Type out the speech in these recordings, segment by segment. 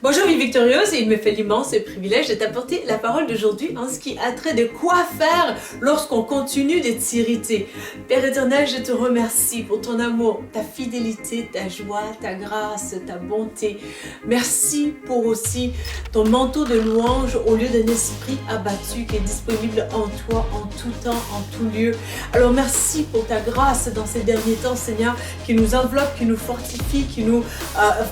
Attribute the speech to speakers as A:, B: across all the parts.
A: Bonjour vie victorieuse, et il me fait l'immense privilège de t'apporter la parole d'aujourd'hui en ce qui a trait de quoi faire lorsqu'on continue d'être irrité. Père éternel, je te remercie pour ton amour, ta fidélité, ta joie, ta grâce, ta bonté. Merci pour aussi ton manteau de louange au lieu d'un esprit abattu qui est disponible en toi, en tout temps, en tout lieu. Alors merci pour ta grâce dans ces derniers temps, Seigneur, qui nous enveloppe, qui nous fortifie, qui nous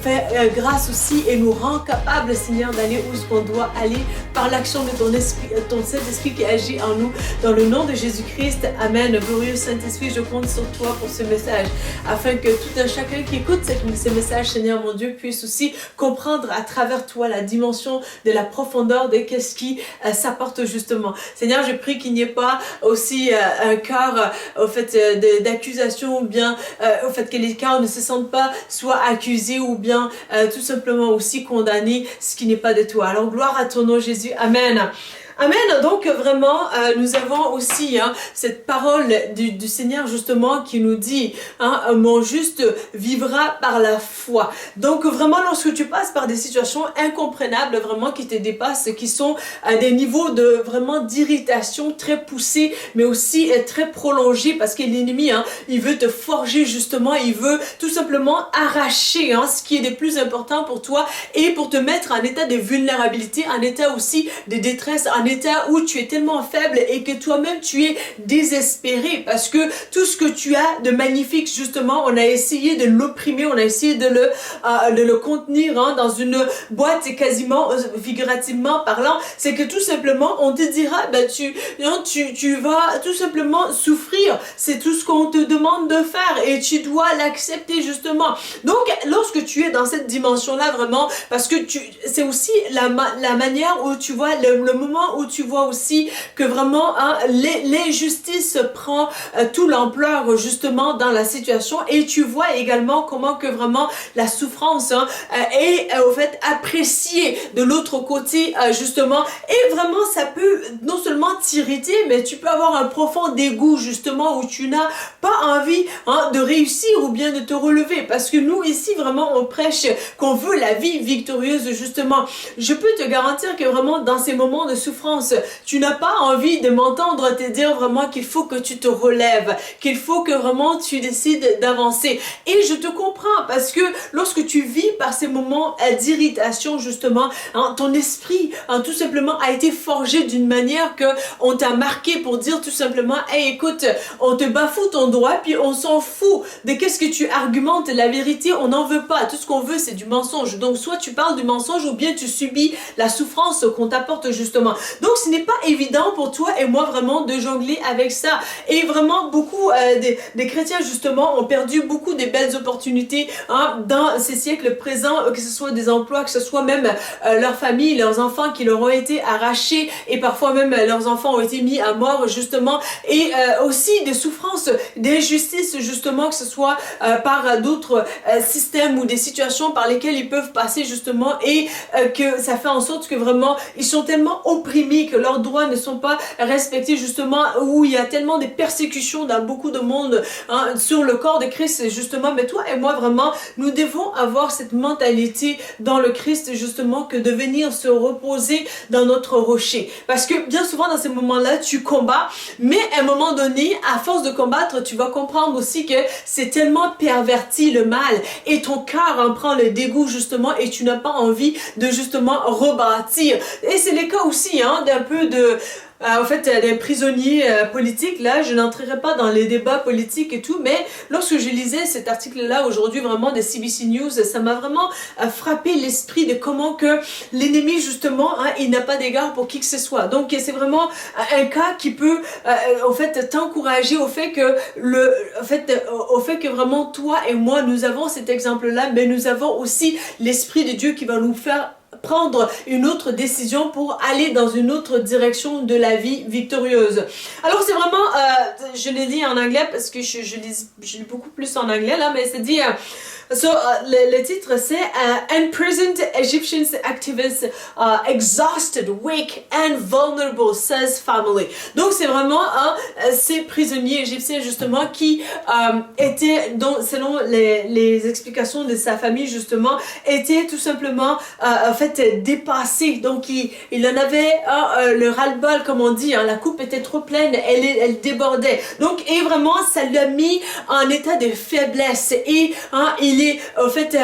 A: fait grâce aussi et nous rend capable, Seigneur, d'aller où ce qu'on doit aller par l'action de ton esprit, ton Saint-Esprit qui agit en nous. Dans le nom de Jésus-Christ, Amen. Glorieux Saint-Esprit, je compte sur toi pour ce message, afin que tout un chacun qui écoute ces messages, Seigneur mon Dieu, puisse aussi comprendre à travers toi la dimension de la profondeur de qu'est-ce qui s'apporte justement. Seigneur, je prie qu'il n'y ait pas aussi un cœur au fait d'accusation ou bien au fait que les cœurs ne se sentent pas soit accusés ou bien tout simplement aussi condamner ce qui n'est pas de toi. Alors gloire à ton nom Jésus, Amen. Amen. Donc vraiment, nous avons aussi cette parole du Seigneur justement qui nous dit, mon juste vivra par la foi. Donc vraiment, lorsque tu passes par des situations incompréhensibles, vraiment qui te dépassent, qui sont à des niveaux de vraiment d'irritation très poussés, mais aussi très prolongés, parce que l'ennemi, il veut te forger justement, il veut tout simplement arracher ce qui est le plus important pour toi et pour te mettre en état de vulnérabilité, en état aussi de détresse, en état où tu es tellement faible et que toi-même tu es désespéré parce que tout ce que tu as de magnifique justement, on a essayé de l'opprimer, on a essayé de le contenir dans une boîte et quasiment figurativement parlant, c'est que tout simplement on te dira tu vas tout simplement souffrir, c'est tout ce qu'on te demande de faire et tu dois l'accepter justement. Donc lorsque tu es dans cette dimension là vraiment, parce que c'est aussi la manière où tu vois le moment où tu vois aussi que vraiment l'injustice prend toute l'ampleur justement dans la situation et tu vois également comment que vraiment la souffrance est au fait appréciée de l'autre côté justement et vraiment ça peut non seulement t'irriter mais tu peux avoir un profond dégoût justement où tu n'as pas envie de réussir ou bien de te relever parce que nous ici vraiment on prêche qu'on veut la vie victorieuse justement. Je peux te garantir que vraiment dans ces moments de souffrance tu n'as pas envie de m'entendre te dire vraiment qu'il faut que tu te relèves, qu'il faut que vraiment tu décides d'avancer. Et je te comprends parce que lorsque tu vis par ces moments d'irritation justement, ton esprit tout simplement a été forgé d'une manière que on t'a marqué pour dire tout simplement, hey écoute, on te bafoue ton droit puis on s'en fout de qu'est-ce que tu argumentes, la vérité on n'en veut pas, tout ce qu'on veut c'est du mensonge. Donc soit tu parles du mensonge ou bien tu subis la souffrance qu'on t'apporte justement. Donc ce n'est pas évident pour toi et moi vraiment de jongler avec ça. Et vraiment beaucoup des chrétiens justement ont perdu beaucoup de belles opportunités dans ces siècles présents, que ce soit des emplois, que ce soit même leur famille, leurs enfants qui leur ont été arrachés et parfois même leurs enfants ont été mis à mort justement. Et aussi des souffrances, d'injustices justement, que ce soit par d'autres systèmes ou des situations par lesquelles ils peuvent passer justement et que ça fait en sorte que vraiment ils sont tellement opprimés que leurs droits ne sont pas respectés justement, où il y a tellement de persécutions dans beaucoup de monde sur le corps de Christ justement. Mais toi et moi vraiment nous devons avoir cette mentalité dans le Christ justement, que de venir se reposer dans notre rocher, parce que bien souvent dans ces moments là tu combats, mais à un moment donné à force de combattre tu vas comprendre aussi que c'est tellement perverti le mal et ton cœur en prend le dégoût justement et tu n'as pas envie de justement rebâtir. Et c'est le cas aussi d'un peu de en fait, les prisonniers politiques, là, je n'entrerai pas dans les débats politiques et tout, mais lorsque je lisais cet article-là aujourd'hui, vraiment, de CBC News, ça m'a vraiment frappé l'esprit de comment que l'ennemi, justement, il n'a pas d'égard pour qui que ce soit. Donc, c'est vraiment un cas qui peut, en fait, t'encourager au fait que au fait que vraiment, toi et moi, nous avons cet exemple-là, mais nous avons aussi l'esprit de Dieu qui va nous faire prendre une autre décision pour aller dans une autre direction de la vie victorieuse. Alors c'est vraiment, je l'ai dit en anglais parce que je lis beaucoup plus en anglais là, mais c'est dit... le titre c'est Imprisoned Egyptian activists exhausted, weak and vulnerable, says family. Donc c'est vraiment ces prisonniers égyptiens justement qui étaient, selon les explications de sa famille justement, étaient tout simplement en fait dépassés. Donc il en avait le ras-le-bol comme on dit, la coupe était trop pleine, elle débordait. Donc et vraiment ça l'a mis en état de faiblesse et il est en fait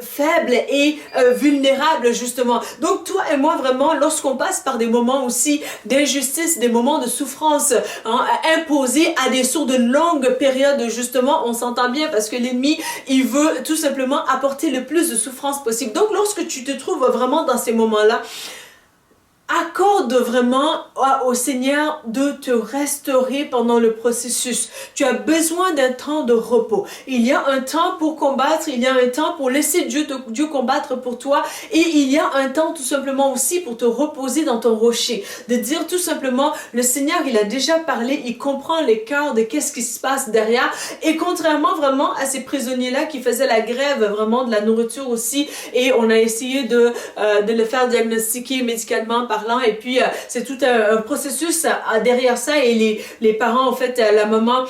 A: faible et vulnérable justement. Donc toi et moi vraiment, lorsqu'on passe par des moments aussi d'injustice, des moments de souffrance imposés à des sourds de longues périodes justement, on s'entend bien parce que l'ennemi il veut tout simplement apporter le plus de souffrance possible. Donc lorsque tu te trouves vraiment dans ces moments-là, accorde vraiment au Seigneur de te restaurer pendant le processus. Tu as besoin d'un temps de repos. Il y a un temps pour combattre, il y a un temps pour laisser Dieu combattre pour toi et il y a un temps tout simplement aussi pour te reposer dans ton rocher. De dire tout simplement, le Seigneur il a déjà parlé, il comprend les cœurs de qu'est-ce qui se passe derrière et contrairement vraiment à ces prisonniers-là qui faisaient la grève vraiment de la nourriture aussi et on a essayé de le faire diagnostiquer médicalement parlant et puis c'est tout un processus derrière ça et les parents en fait la maman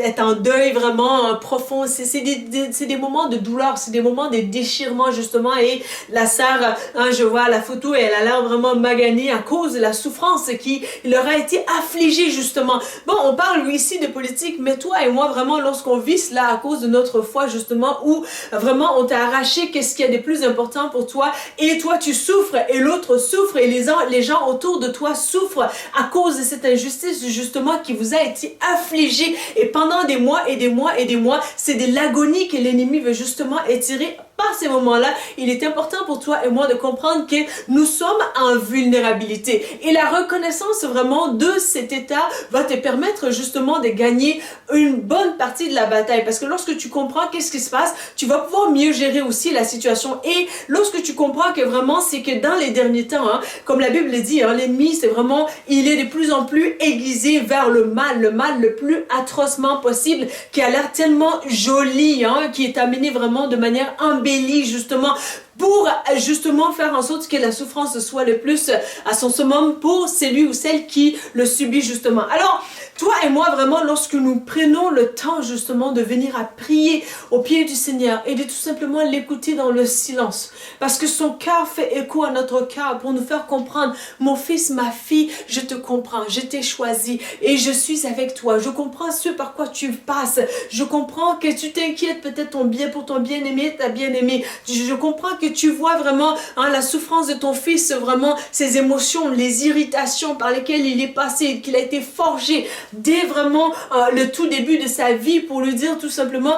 A: est en deuil vraiment profond, c'est des moments de douleur, c'est des moments de déchirement justement et la sœur, je vois la photo et elle a l'air vraiment maganée à cause de la souffrance qui leur a été affligée justement. Bon, on parle ici de politique, mais toi et moi vraiment lorsqu'on vit cela à cause de notre foi justement où vraiment on t'a arraché qu'est-ce qu'il y a de plus important pour toi et toi tu souffres et l'autre souffre et les gens autour de toi souffrent à cause de cette injustice justement qui vous a été affligée et pendant des mois et des mois et des mois, c'est de l'agonie que l'ennemi veut justement étirer. Par ces moments-là, il est important pour toi et moi de comprendre que nous sommes en vulnérabilité et la reconnaissance vraiment de cet état va te permettre justement de gagner une bonne partie de la bataille parce que lorsque tu comprends qu'est-ce qui se passe, tu vas pouvoir mieux gérer aussi la situation et lorsque tu comprends que vraiment c'est que dans les derniers temps, comme la Bible le dit, l'ennemi c'est vraiment, il est de plus en plus aiguisé vers le mal le plus atrocement possible qui a l'air tellement joli, qui est amené vraiment de manière embellie justement pour justement faire en sorte que la souffrance soit le plus à son summum pour celui ou celle qui le subit justement. Alors, toi et moi vraiment, lorsque nous prenons le temps justement de venir à prier au pied du Seigneur et de tout simplement l'écouter dans le silence, parce que son cœur fait écho à notre cœur pour nous faire comprendre, mon fils, ma fille, je te comprends, je t'ai choisi et je suis avec toi, je comprends ce par quoi tu passes, je comprends que tu t'inquiètes peut-être pour ton bien-aimé, ta bien-aimée, je comprends que tu vois vraiment la souffrance de ton fils, vraiment ses émotions, les irritations par lesquelles il est passé, qu'il a été forgé dès vraiment le tout début de sa vie pour lui dire tout simplement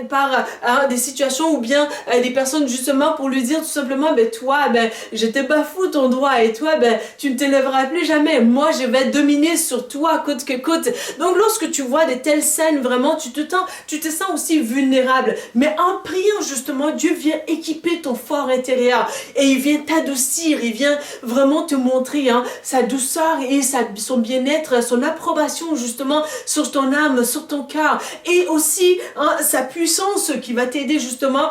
A: par des situations ou bien des personnes justement pour lui dire tout simplement toi je te bafoue ton droit et toi tu ne te lèveras plus jamais, moi je vais dominer sur toi coûte que coûte. Donc lorsque tu vois de telles scènes vraiment tu te sens aussi vulnérable, mais en priant justement Dieu vient équiper ton fort intérieur et il vient t'adoucir, il vient vraiment te montrer sa douceur et son bien-être, son approbation justement sur ton âme, sur ton cœur et aussi sa puissance qui va t'aider justement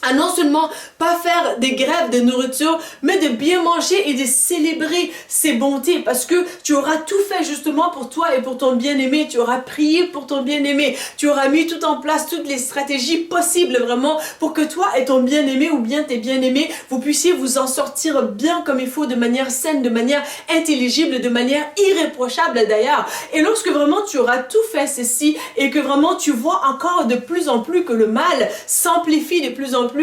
A: à non seulement pas faire des grèves de nourriture, mais de bien manger et de célébrer ses bontés, parce que tu auras tout fait justement pour toi et pour ton bien-aimé, tu auras prié pour ton bien-aimé, tu auras mis tout en place, toutes les stratégies possibles vraiment pour que toi et ton bien-aimé ou bien tes bien-aimés, vous puissiez vous en sortir bien comme il faut, de manière saine, de manière intelligible, de manière irréprochable d'ailleurs. Et lorsque vraiment tu auras tout fait ceci et que vraiment tu vois encore de plus en plus que le mal s'amplifie de plus en plus,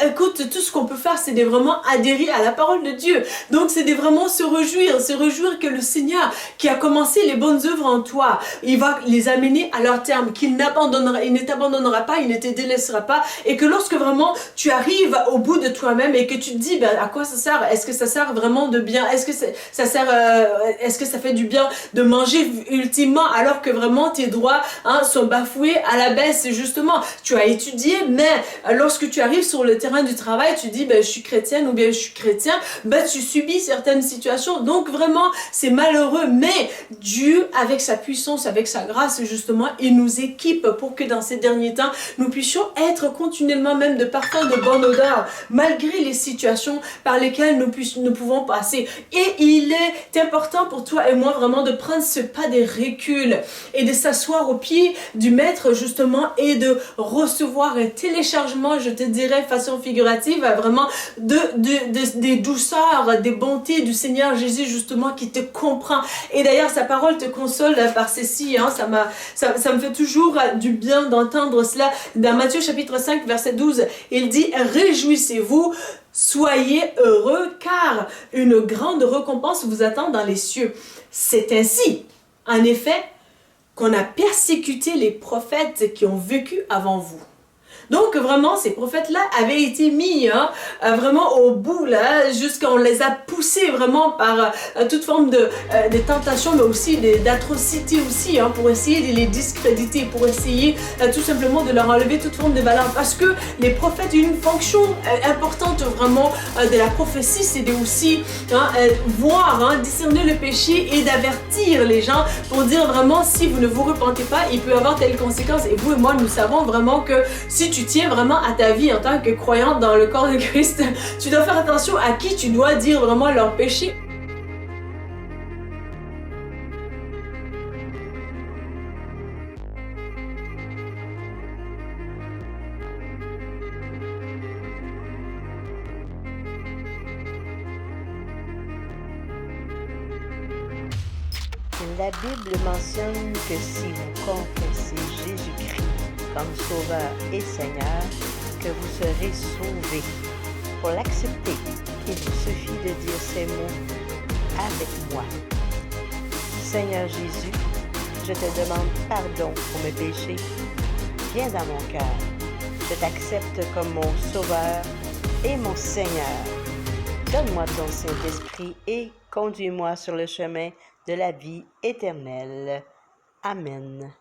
A: écoute, tout ce qu'on peut faire c'est de vraiment adhérer à la parole de Dieu. Donc c'est de vraiment se réjouir que le Seigneur qui a commencé les bonnes œuvres en toi, il va les amener à leur terme, qu'il il ne t'abandonnera pas, il ne te délaissera pas et que lorsque vraiment tu arrives au bout de toi-même et que tu te dis à quoi ça sert, est-ce que ça sert vraiment de bien, est-ce que ça fait du bien de manger ultimement alors que vraiment tes droits sont bafoués à la baisse justement, tu as étudié mais lorsque lorsque tu arrives sur le terrain du travail, tu dis, ben, je suis chrétienne ou bien je suis chrétien, ben, tu subis certaines situations. Donc vraiment, c'est malheureux, mais Dieu, avec sa puissance, avec sa grâce, justement, il nous équipe pour que dans ces derniers temps, nous puissions être continuellement même de parfum de bonne odeur, malgré les situations par lesquelles nous pouvons passer. Et il est important pour toi et moi vraiment de prendre ce pas de recul et de s'asseoir au pied du maître, justement, et de recevoir un téléchargement, je te dirais, façon figurative, vraiment des douceurs, des bontés du Seigneur Jésus, justement, qui te comprend. Et d'ailleurs, sa parole te console par ceci, hein, ça me fait toujours du bien d'entendre cela. Dans Matthieu chapitre 5, verset 12, il dit, réjouissez-vous, soyez heureux, car une grande récompense vous attend dans les cieux. C'est ainsi, en effet, qu'on a persécuté les prophètes qui ont vécu avant vous. Donc vraiment, ces prophètes-là avaient été mis vraiment au bout, là, jusqu'on les a poussés vraiment par toute forme de tentation, mais aussi d'atrocité aussi, hein, pour essayer de les discréditer, pour essayer tout simplement de leur enlever toute forme de valeur. Parce que les prophètes, une fonction importante vraiment de la prophétie, c'est de aussi voir, discerner le péché et d'avertir les gens pour dire vraiment, si vous ne vous repentez pas, il peut y avoir telle conséquence. Et vous et moi, nous savons vraiment que si tu tiens vraiment à ta vie en tant que croyante dans le corps de Christ, tu dois faire attention à qui tu dois dire vraiment leur péché.
B: La Bible mentionne que si vous confessez Jésus-Christ comme Sauveur et Seigneur, que vous serez sauvés. Pour l'accepter, il vous suffit de dire ces mots avec moi. Seigneur Jésus, je te demande pardon pour mes péchés. Viens dans mon cœur. Je t'accepte comme mon Sauveur et mon Seigneur. Donne-moi ton Saint-Esprit et conduis-moi sur le chemin de la vie éternelle. Amen.